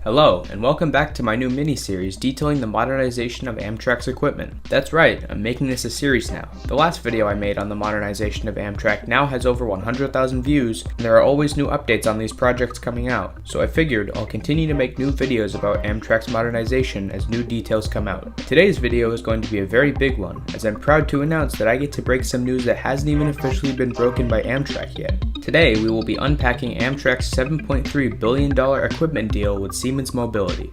Hello, and welcome back to my new mini-series detailing the modernization of Amtrak's equipment. That's right, I'm making this a series now. The last video I made on the modernization of Amtrak now has over 100,000 views, and there are always new updates on these projects coming out, so I figured I'll continue to make new videos about Amtrak's modernization as new details come out. Today's video is going to be a very big one, as I'm proud to announce that I get to break some news that hasn't even officially been broken by Amtrak yet. Today, we will be unpacking Amtrak's $7.3 billion equipment deal with Siemens Mobility.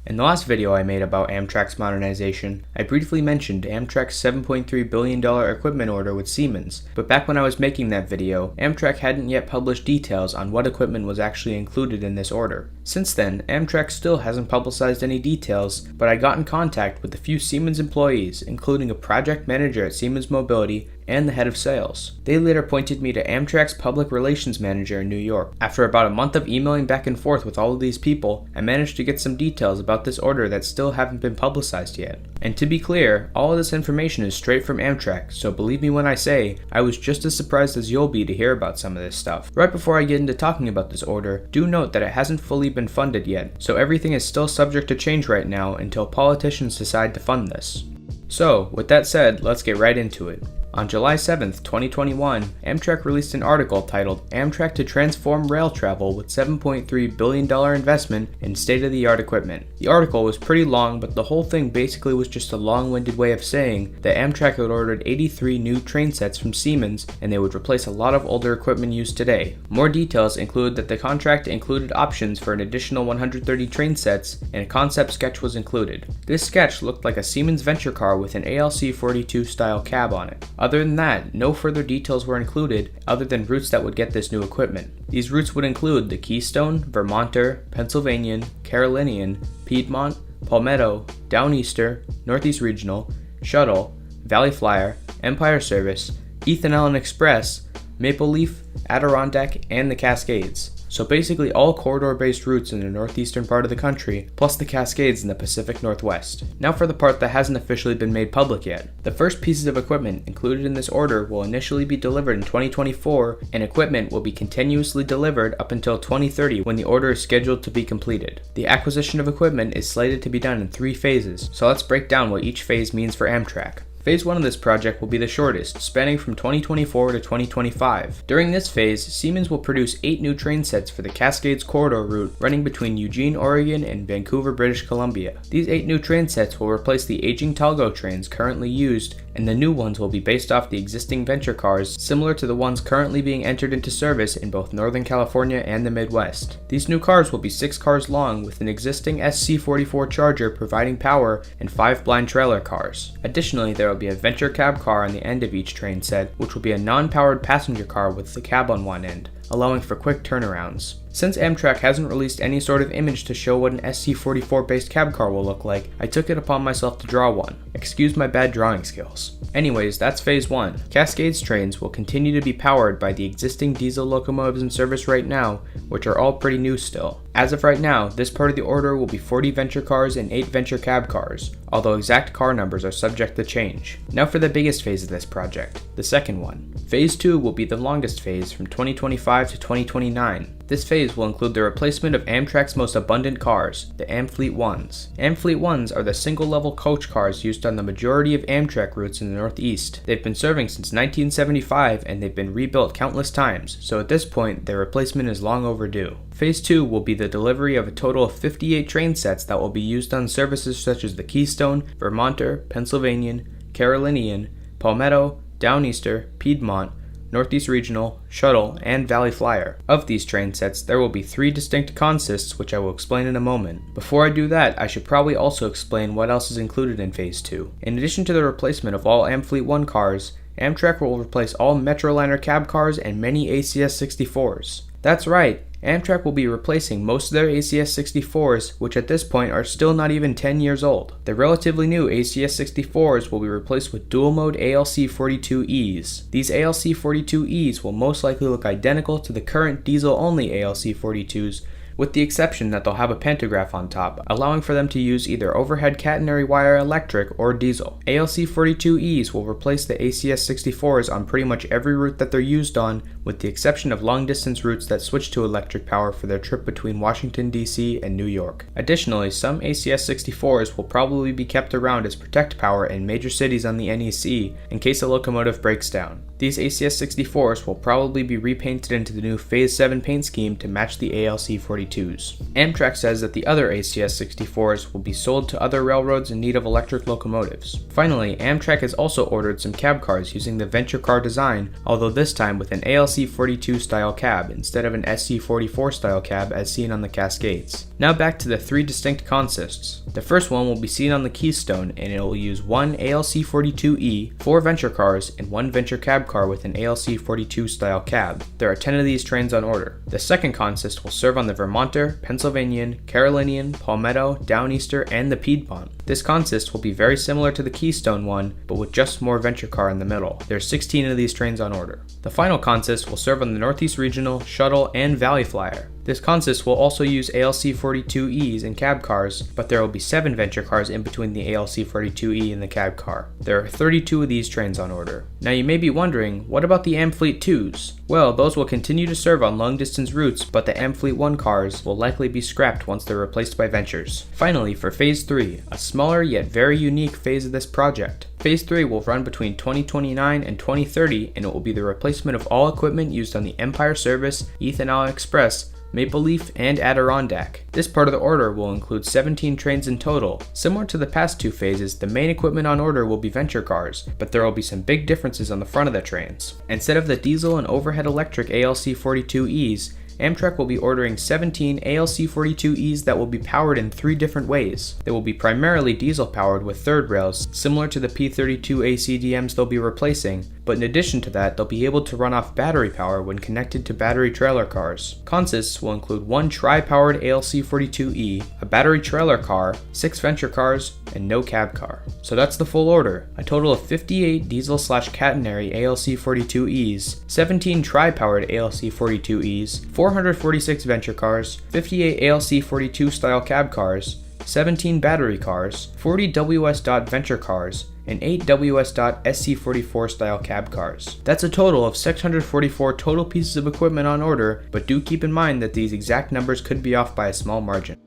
In the last video I made about Amtrak's modernization, I briefly mentioned Amtrak's $7.3 billion equipment order with Siemens, but back when I was making that video, Amtrak hadn't yet published details on what equipment was actually included in this order. Since then, Amtrak still hasn't publicized any details, but I got in contact with a few Siemens employees, including a project manager at Siemens Mobility and the head of sales. They later pointed me to Amtrak's public relations manager in New York. After about a month of emailing back and forth with all of these people, I managed to get some details about this order that still haven't been publicized yet. And to be clear, all of this information is straight from Amtrak, so believe me when I say, I was just as surprised as you'll be to hear about some of this stuff. Right before I get into talking about this order, do note that it hasn't fully been funded yet, so everything is still subject to change right now until politicians decide to fund this. So, with that said, let's get right into it. On July 7th, 2021, Amtrak released an article titled Amtrak to Transform Rail Travel with $7.3 billion investment in state-of-the-art equipment. The article was pretty long, but the whole thing basically was just a long-winded way of saying that Amtrak had ordered 83 new train sets from Siemens and they would replace a lot of older equipment used today. More details include that the contract included options for an additional 130 train sets and a concept sketch was included. This sketch looked like a Siemens venture car with an ALC-42 style cab on it. Other than that, no further details were included other than routes that would get this new equipment. These routes would include the Keystone, Vermonter, Pennsylvanian, Carolinian, Piedmont, Palmetto, Downeaster, Northeast Regional, Shuttle, Valley Flyer, Empire Service, Ethan Allen Express, Maple Leaf, Adirondack, and the Cascades. So basically all corridor-based routes in the northeastern part of the country, plus the Cascades in the Pacific Northwest. Now for the part that hasn't officially been made public yet. The first pieces of equipment included in this order will initially be delivered in 2024, and equipment will be continuously delivered up until 2030 when the order is scheduled to be completed. The acquisition of equipment is slated to be done in 3 phases, so let's break down what each phase means for Amtrak. Phase 1 of this project will be the shortest, spanning from 2024 to 2025. During this phase, Siemens will produce 8 new train sets for the Cascades corridor route running between Eugene, Oregon and Vancouver, British Columbia. These 8 new train sets will replace the aging Talgo trains currently used, and the new ones will be based off the existing venture cars similar to the ones currently being entered into service in both Northern California and the Midwest. These new cars will be 6 cars long with an existing SC44 charger providing power and 5 blind trailer cars. Additionally, there will be a venture cab car on the end of each train set, which will be a non-powered passenger car with the cab on one end, allowing for quick turnarounds. Since Amtrak hasn't released any sort of image to show what an SC44 based cab car will look like, I took it upon myself to draw one. Excuse my bad drawing skills. Anyways, that's phase 1. Cascades trains will continue to be powered by the existing diesel locomotives in service right now, which are all pretty new still. As of right now, this part of the order will be 40 venture cars and 8 venture cab cars, although exact car numbers are subject to change. Now for the biggest phase of this project, the second one. Phase 2 will be the longest phase from 2025 to 2029. This phase will include the replacement of Amtrak's most abundant cars, the Amfleet 1s. Amfleet 1s are the single-level coach cars used on the majority of Amtrak routes in the Northeast. They've been serving since 1975 and they've been rebuilt countless times, so at this point, their replacement is long overdue. Phase 2 will be the delivery of a total of 58 train sets that will be used on services such as the Keystone, Vermonter, Pennsylvanian, Carolinian, Palmetto, Downeaster, Piedmont, Northeast Regional, Shuttle, and Valley Flyer. Of these train sets, there will be 3 distinct consists, which I will explain in a moment. Before I do that, I should probably also explain what else is included in Phase 2. In addition to the replacement of all Amfleet 1 cars, Amtrak will replace all Metroliner cab cars and many ACS-64s. That's right, Amtrak will be replacing most of their ACS-64s, which at this point are still not even 10 years old. The relatively new ACS-64s will be replaced with dual-mode ALC-42Es. These ALC-42Es will most likely look identical to the current diesel-only ALC-42s, with the exception that they'll have a pantograph on top, allowing for them to use either overhead catenary wire electric or diesel. ALC-42Es will replace the ACS-64s on pretty much every route that they're used on, with the exception of long-distance routes that switch to electric power for their trip between Washington, D.C. and New York. Additionally, some ACS-64s will probably be kept around as protect power in major cities on the NEC in case a locomotive breaks down. These ACS-64s will probably be repainted into the new Phase 7 paint scheme to match the ALC-42s. Amtrak says that the other ACS-64s will be sold to other railroads in need of electric locomotives. Finally, Amtrak has also ordered some cab cars using the venture car design, although this time with an ALC-42 style cab instead of an SC-44 style cab as seen on the Cascades. Now back to the three distinct consists. The first one will be seen on the Keystone, and it will use one ALC-42E, 4 venture cars, and 1 venture cab car with an ALC-42 style cab. There are 10 of these trains on order. The second consist will serve on the Vermonter, Pennsylvanian, Carolinian, Palmetto, Downeaster, and the Piedmont. This consist will be very similar to the Keystone one, but with just more venture car in the middle. There are 16 of these trains on order. The final consist will serve on the Northeast Regional, Shuttle, and Valley Flyer. This consist will also use ALC-42Es in cab cars, but there will be 7 venture cars in between the ALC-42E and the cab car. There are 32 of these trains on order. Now you may be wondering, what about the Amfleet 2s? Well, those will continue to serve on long distance routes, but the Amfleet 1 cars will likely be scrapped once they're replaced by ventures. Finally, for Phase 3, a smaller yet very unique phase of this project. Phase 3 will run between 2029 and 2030, and it will be the replacement of all equipment used on the Empire Service, Ethan Allen Express, Maple Leaf, and Adirondack. This part of the order will include 17 trains in total. Similar to the past 2 phases, the main equipment on order will be venture cars, but there will be some big differences on the front of the trains. Instead of the diesel and overhead electric ALC-42Es, Amtrak will be ordering 17 ALC-42Es that will be powered in 3 different ways. They will be primarily diesel powered with third rails, similar to the P32 ACDMs they'll be replacing, but in addition to that, they'll be able to run off battery power when connected to battery trailer cars. Consists will include 1 tri-powered ALC-42E, a battery trailer car, 6 venture cars, and no cab car. So that's the full order. A total of 58 diesel/catenary ALC-42Es, 17 tri-powered ALC-42Es, 446 venture cars, 58 ALC-42 style cab cars, 17 battery cars, 40 WS. venture cars, and 8 WS. SC44 style cab cars. That's a total of 644 total pieces of equipment on order, but do keep in mind that these exact numbers could be off by a small margin.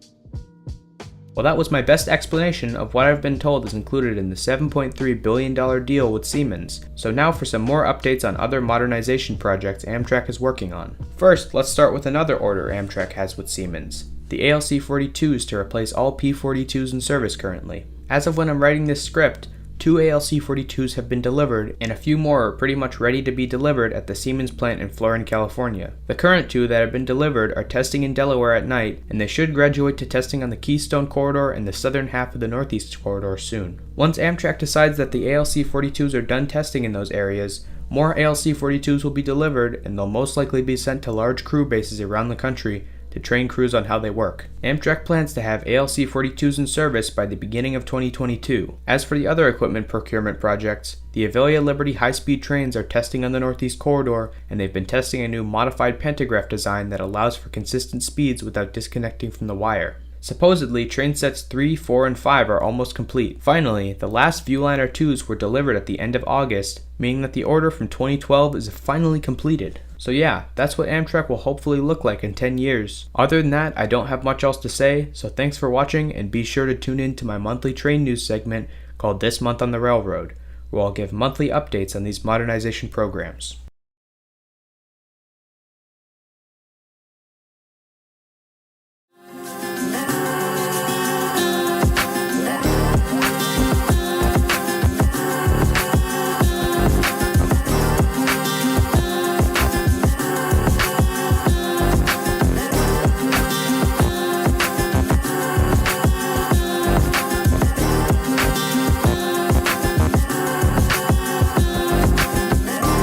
Well, that was my best explanation of what I've been told is included in the $7.3 billion deal with Siemens. So now for some more updates on other modernization projects Amtrak is working on. First, let's start with another order Amtrak has with Siemens, the ALC-42s to replace all P42s in service currently. As of when I'm writing this script, 2 ALC-42s have been delivered, and a few more are pretty much ready to be delivered at the Siemens plant in Florin, California. The current 2 that have been delivered are testing in Delaware at night, and they should graduate to testing on the Keystone corridor and the southern half of the Northeast corridor soon. Once Amtrak decides that the ALC-42s are done testing in those areas, more ALC-42s will be delivered, and they'll most likely be sent to large crew bases around the country to train crews on how they work. Amtrak plans to have ALC-42s in service by the beginning of 2022. As for the other equipment procurement projects, the Avelia Liberty high-speed trains are testing on the Northeast Corridor, and they've been testing a new modified pantograph design that allows for consistent speeds without disconnecting from the wire. Supposedly, train sets 3, 4, and 5 are almost complete. Finally, the last Viewliner 2s were delivered at the end of August, meaning that the order from 2012 is finally completed. So yeah, that's what Amtrak will hopefully look like in 10 years. Other than that, I don't have much else to say, so thanks for watching, and be sure to tune in to my monthly train news segment called This Month on the Railroad, where I'll give monthly updates on these modernization programs.